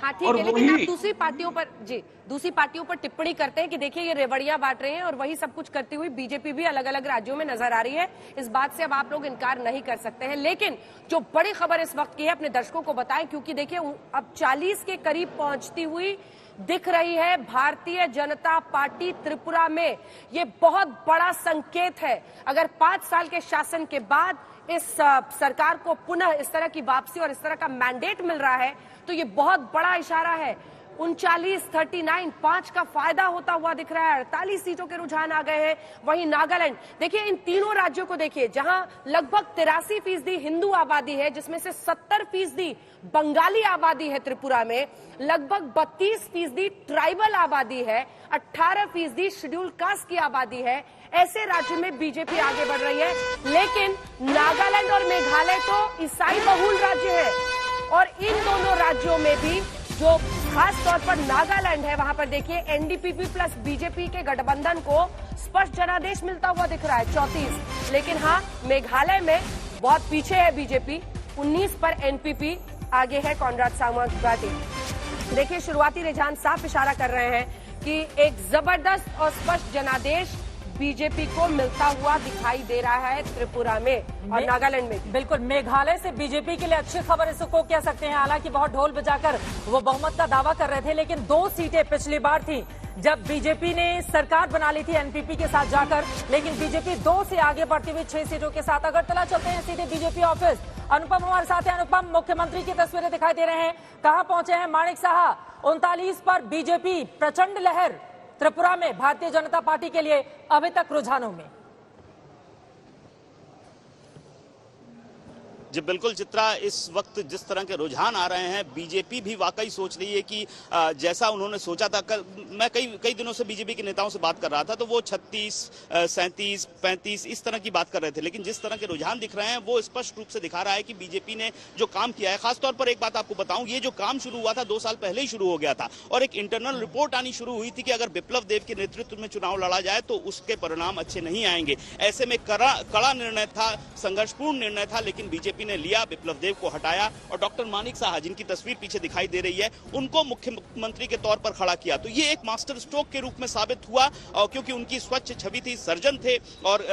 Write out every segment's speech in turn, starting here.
हाँ ठीक है, लेकिन आप दूसरी पार्टियों पर टिप्पणी करते हैं कि देखिए ये रेवड़ियां बांट रहे हैं और वही सब कुछ करती हुई बीजेपी भी अलग अलग राज्यों में नजर आ रही है। इस बात से अब आप लोग इनकार नहीं कर सकते हैं। लेकिन जो बड़ी खबर इस वक्त की है अपने दर्शकों को बताएं, क्योंकि देखिए अब 40 के करीब पहुंचती हुई दिख रही है भारतीय जनता पार्टी त्रिपुरा में। ये बहुत बड़ा संकेत है। अगर 5 साल के शासन के बाद इस सरकार को पुनः इस तरह की वापसी और इस तरह का मैंडेट मिल रहा है तो ये बहुत बड़ा इशारा है। 39 5 का फायदा होता हुआ दिख रहा है। 48 सीटों के रुझान आ गए हैं। वहीं नागालैंड, देखिए इन तीनों राज्यों को देखिए, जहां लगभग 83% हिंदू आबादी है, जिसमें से 70% बंगाली आबादी है त्रिपुरा में, लगभग 32% ट्राइबल आबादी है, 18% शेड्यूल कास्ट की आबादी है। ऐसे राज्य में बीजेपी आगे बढ़ रही है। लेकिन नागालैंड और मेघालय तो ईसाई बहुल राज्य है और इन दोनों राज्यों में भी जो खास तौर पर नागालैंड है, वहां पर देखिए एनडीपीपी प्लस बीजेपी के गठबंधन को स्पष्ट जनादेश मिलता हुआ दिख रहा है 34। लेकिन हाँ, मेघालय में बहुत पीछे है बीजेपी, 19 पर एनपीपी आगे है कॉनराड सामांग पार्टी। देखिए शुरुआती रुझान साफ इशारा कर रहे हैं कि एक जबरदस्त और स्पष्ट जनादेश बीजेपी को मिलता हुआ दिखाई दे रहा है त्रिपुरा में और नागालैंड में। बिल्कुल, मेघालय से बीजेपी के लिए अच्छी खबर इसको कह सकते हैं। हालांकि बहुत ढोल बजाकर वो बहुमत का दावा कर रहे थे, लेकिन 2 सीटें पिछली बार थी जब बीजेपी ने सरकार बना ली थी एनपीपी के साथ जाकर, लेकिन बीजेपी 2 से आगे बढ़ती हुई 6 सीटों के साथ। अगरतला चलते हैं सीधे बीजेपी ऑफिस। अनुपम हमारे साथ हैं। अनुपम, मुख्यमंत्री की तस्वीरें दिखाई दे रहे हैं, कहां पहुंचे हैं माणिक साहा? 39 पर बीजेपी, प्रचंड लहर त्रिपुरा में भारतीय जनता पार्टी के लिए अभी तक रुझानों में। जी बिल्कुल चित्रा, इस वक्त जिस तरह के रुझान आ रहे हैं, बीजेपी भी वाकई सोच रही है कि जैसा उन्होंने सोचा था। मैं कई दिनों से बीजेपी के नेताओं से बात कर रहा था तो वो 36, 37, 35 इस तरह की बात कर रहे थे, लेकिन जिस तरह के रुझान दिख रहे हैं वो स्पष्ट रूप से दिखा रहा है कि बीजेपी ने जो काम किया है। खासतौर पर एक बात आपको बताऊं, ये जो काम शुरू हुआ था 2 साल पहले ही शुरू हो गया था और एक इंटरनल रिपोर्ट आनी शुरू हुई थी कि अगर बिप्लब देब के नेतृत्व में चुनाव लड़ा जाए तो उसके परिणाम अच्छे नहीं आएंगे। ऐसे में कड़ा निर्णय था, संघर्षपूर्ण निर्णय था, लेकिन बीजेपी ने लिया, बिप्लब देब को हटाया और डॉक्टर माणिक साहा, जिनकी तस्वीर पीछे दिखाई दे रही है, उनको मुख्यमंत्री के तौर पर खड़ा किया। तो ये एक मास्टर स्ट्रोक के रूप में साबित हुआ और क्योंकि उनकी स्वच्छ छवि थी, सर्जन थे और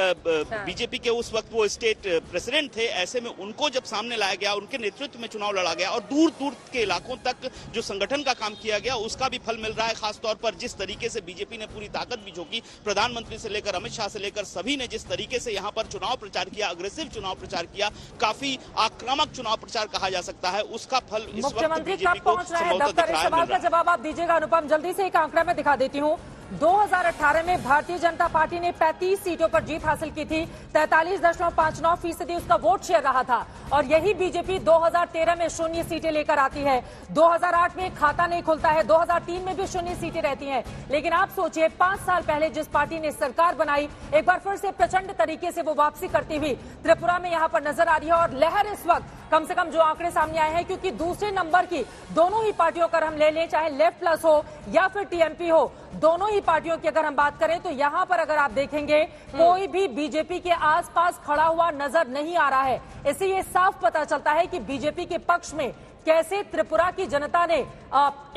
बीजेपी के उस वक्त वो स्टेट प्रेसिडेंट थे। ऐसे में उनको जब सामने लाया गया, उनके नेतृत्व में चुनाव लड़ा गया और दूर दूर के इलाकों तक जो संगठन का काम किया गया उसका भी फल मिल रहा है। खासतौर पर जिस तरीके से बीजेपी ने पूरी ताकत भी झोंकी, प्रधानमंत्री से लेकर अमित शाह से लेकर सभी ने जिस तरीके से यहाँ पर चुनाव प्रचार किया, अग्रेसिव चुनाव प्रचार किया, काफी आक्रामक चुनाव प्रचार कहा जा सकता है, उसका फल इस वक्त बीजेपी को दफ्तर इस सवाल का जवाब आप दीजिएगा अनुपम। जल्दी से एक आंकड़ा में दिखा देती हूँ। 2018 में भारतीय जनता पार्टी ने 35 सीटों पर जीत हासिल की थी, 43.59% उसका वोट शेयर रहा था और यही बीजेपी 2013 में 0 सीटें लेकर आती है। 2008 में खाता नहीं खुलता है, 2003 में भी 0 सीटें रहती हैं। लेकिन आप सोचिए 5 साल पहले जिस पार्टी ने सरकार बनाई, एक बार फिर से प्रचंड तरीके से वो वापसी करती हुई त्रिपुरा में यहाँ पर नजर आ रही है और लहर इस वक्त कम से कम जो आंकड़े सामने आए हैं, क्योंकि दूसरे नंबर की दोनों ही पार्टियों का हम ले लें, चाहे लेफ्ट प्लस हो या फिर टीएमपी हो, दोनों ही पार्टियों की अगर हम बात करें तो यहाँ पर अगर आप देखेंगे कोई भी बीजेपी के आसपास खड़ा हुआ नजर नहीं आ रहा है। इससे ये साफ पता चलता है कि बीजेपी के पक्ष में कैसे त्रिपुरा की जनता ने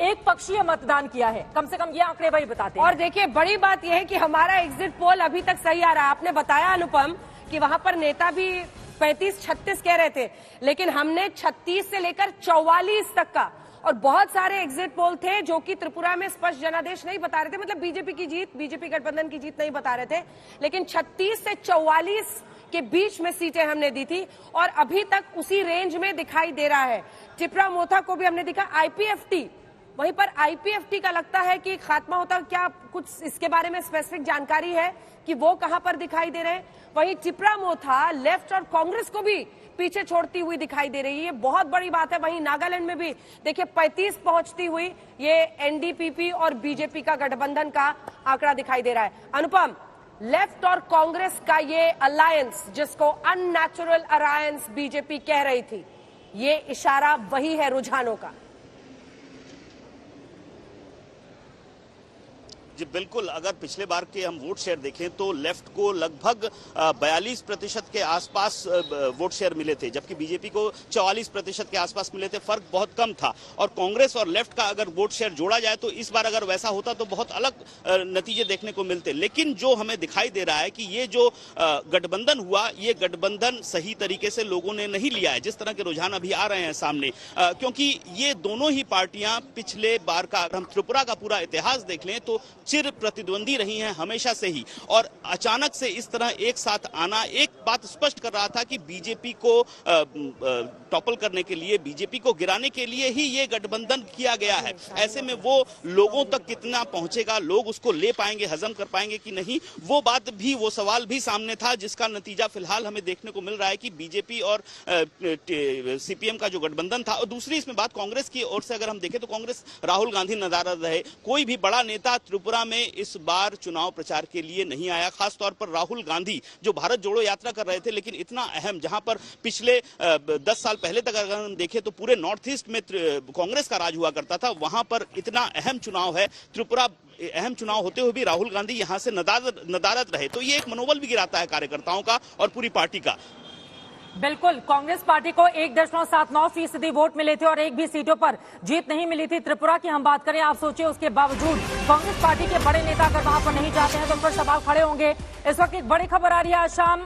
एक पक्षीय मतदान किया है। कम से कम ये आंकड़े वही बताते हैं। और देखिए बड़ी बात यह है कि हमारा एग्जिट पोल अभी तक सही आ रहा है। आपने बताया अनुपम कि वहां पर नेता भी 35-36 कह रहे थे, लेकिन हमने 36 से लेकर 44 तक का, और बहुत सारे एग्जिट पोल थे जो कि त्रिपुरा में स्पष्ट जनादेश नहीं बता रहे थे, मतलब बीजेपी की जीत, बीजेपी गठबंधन की जीत नहीं बता रहे थे, लेकिन 36 से 44 के बीच में सीटें हमने दी थी और अभी तक उसी रेंज में दिखाई दे रहा है। टिपरा मोथा को भी हमने दिखा, आईपीएफटी, वहीं पर आईपीएफटी का लगता है कि खात्मा होता, क्या कुछ इसके बारे में स्पेसिफिक जानकारी है कि वो कहां पर दिखाई दे रहे हैं? वहीं टिपरा मोथा लेफ्ट और कांग्रेस को भी पीछे छोड़ती हुई दिखाई दे रही है, बहुत बड़ी बात है। वहीं नागालैंड में भी देखिए 35 पहुंचती हुई ये एनडीपीपी और बीजेपी का गठबंधन का आंकड़ा दिखाई दे रहा है। अनुपम, लेफ्ट और कांग्रेस का ये अलायंस, जिसको अननेचुरल अलायंस बीजेपी कह रही थी, ये इशारा वही है रुझानों का। जी बिल्कुल, अगर पिछले बार के हम वोट शेयर देखें तो लेफ्ट को लगभग 42% के आसपास वोट शेयर मिले थे, जबकि बीजेपी को 44% के आसपास मिले थे। फर्क बहुत कम था। और कांग्रेस और लेफ्ट का अगर वोट शेयर जोड़ा जाए तो इस बार अगर वैसा होता तो बहुत अलग नतीजे देखने को मिलते। लेकिन जो हमें दिखाई दे रहा है कि ये जो गठबंधन हुआ, ये गठबंधन सही तरीके से लोगों ने नहीं लिया है, जिस तरह के रुझान अभी आ रहे हैं सामने, क्योंकि ये दोनों ही पार्टियां पिछले बार का हम त्रिपुरा का पूरा इतिहास देख लें तो चिर प्रतिद्वंदी रही हैं हमेशा से ही। और अचानक से इस तरह एक साथ आना एक बात स्पष्ट कर रहा था कि बीजेपी को टॉपल करने के लिए, बीजेपी को गिराने के लिए ही ये गठबंधन किया गया है। ऐसे में वो लोगों तक कितना पहुंचेगा, लोग उसको ले पाएंगे, हजम कर पाएंगे कि नहीं, वो बात भी, वो सवाल भी सामने था, जिसका नतीजा फिलहाल हमें देखने को मिल रहा है कि बीजेपी और सीपीएम का जो गठबंधन था। और दूसरी इसमें बात कांग्रेस की ओर से अगर हम देखें तो कांग्रेस राहुल गांधी नदारद रहे। कोई भी बड़ा नेता त्रिपुरा में इस बार चुनाव प्रचार के लिए नहीं आया, खासतौर पर राहुल गांधी जो भारत जोड़ो यात्रा कर रहे थे, लेकिन इतना अहम, जहां पर पिछले 10 साल पहले तक अगर हम देखें तो पूरे नॉर्थ ईस्ट में कांग्रेस का राज हुआ करता था, वहां पर इतना अहम चुनाव है, त्रिपुरा अहम चुनाव होते हुए भी राहुल गांधी यहां से नदारद रहे। तो ये एक मनोबल भी गिराता है कार्यकर्ताओं का और पूरी पार्टी का। बिल्कुल, कांग्रेस पार्टी को 1.79% वोट मिले थे और एक भी सीटों पर जीत नहीं मिली थी। त्रिपुरा की हम बात करें, आप सोचिए, उसके बावजूद कांग्रेस पार्टी के बड़े नेता अगर वहां पर नहीं जाते हैं तो उन पर सवाल खड़े होंगे। इस वक्त एक बड़ी खबर आ रही है, आज शाम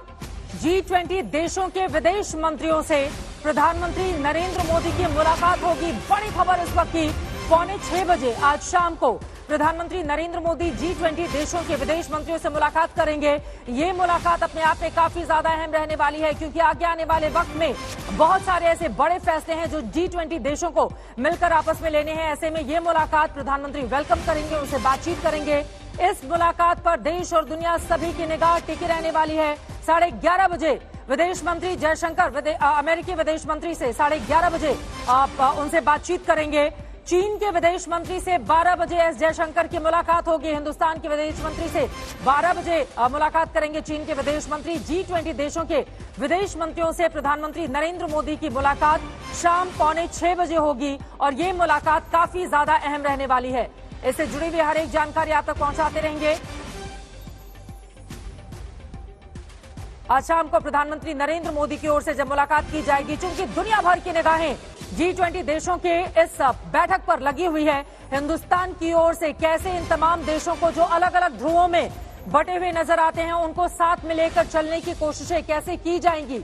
G20 देशों के विदेश मंत्रियों से प्रधानमंत्री नरेंद्र मोदी की मुलाकात होगी। बड़ी खबर इस वक्त की, 5:45 बजे आज शाम को प्रधानमंत्री नरेंद्र मोदी G20 देशों के विदेश मंत्रियों से मुलाकात करेंगे। ये मुलाकात अपने आप में काफी ज्यादा अहम रहने वाली है, क्योंकि आगे आने वाले वक्त में बहुत सारे ऐसे बड़े फैसले हैं जो G20 देशों को मिलकर आपस में लेने हैं। ऐसे में ये मुलाकात प्रधानमंत्री वेलकम करेंगे, उनसे बातचीत करेंगे। इस मुलाकात पर देश और दुनिया सभी की निगाह टिकी रहने वाली है। 11:30 बजे विदेश मंत्री जयशंकर अमेरिकी विदेश मंत्री से 11:30 बजे उनसे बातचीत करेंगे। चीन के विदेश मंत्री से 12 बजे एस जयशंकर की मुलाकात होगी। हिंदुस्तान के विदेश मंत्री से 12 बजे मुलाकात करेंगे चीन के विदेश मंत्री। G20 देशों के विदेश मंत्रियों से प्रधानमंत्री नरेंद्र मोदी की मुलाकात शाम 5:45 बजे होगी और ये मुलाकात काफी ज्यादा अहम रहने वाली है। इससे जुड़ी हुई हर एक जानकारी आप तक पहुंचाते रहेंगे। आज शाम को प्रधानमंत्री नरेंद्र मोदी की ओर से जब मुलाकात की जाएगी, चूंकि दुनिया भर की निगाहें G20 देशों के इस बैठक पर लगी हुई है, हिंदुस्तान की ओर से कैसे इन तमाम देशों को जो अलग अलग ध्रुवों में बटे हुए नजर आते हैं, उनको साथ में लेकर चलने की कोशिशें कैसे की जाएंगी,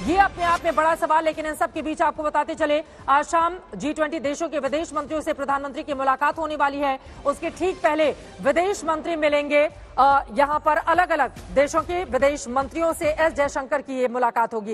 ये अपने आप में बड़ा सवाल। लेकिन इन सब के बीच आपको बताते चले, आज शाम G20 देशों के विदेश मंत्रियों से प्रधानमंत्री की मुलाकात होने वाली है। उसके ठीक पहले विदेश मंत्री मिलेंगे। यहां पर अलग अलग देशों के विदेश मंत्रियों से एस जयशंकर की ये मुलाकात होगी।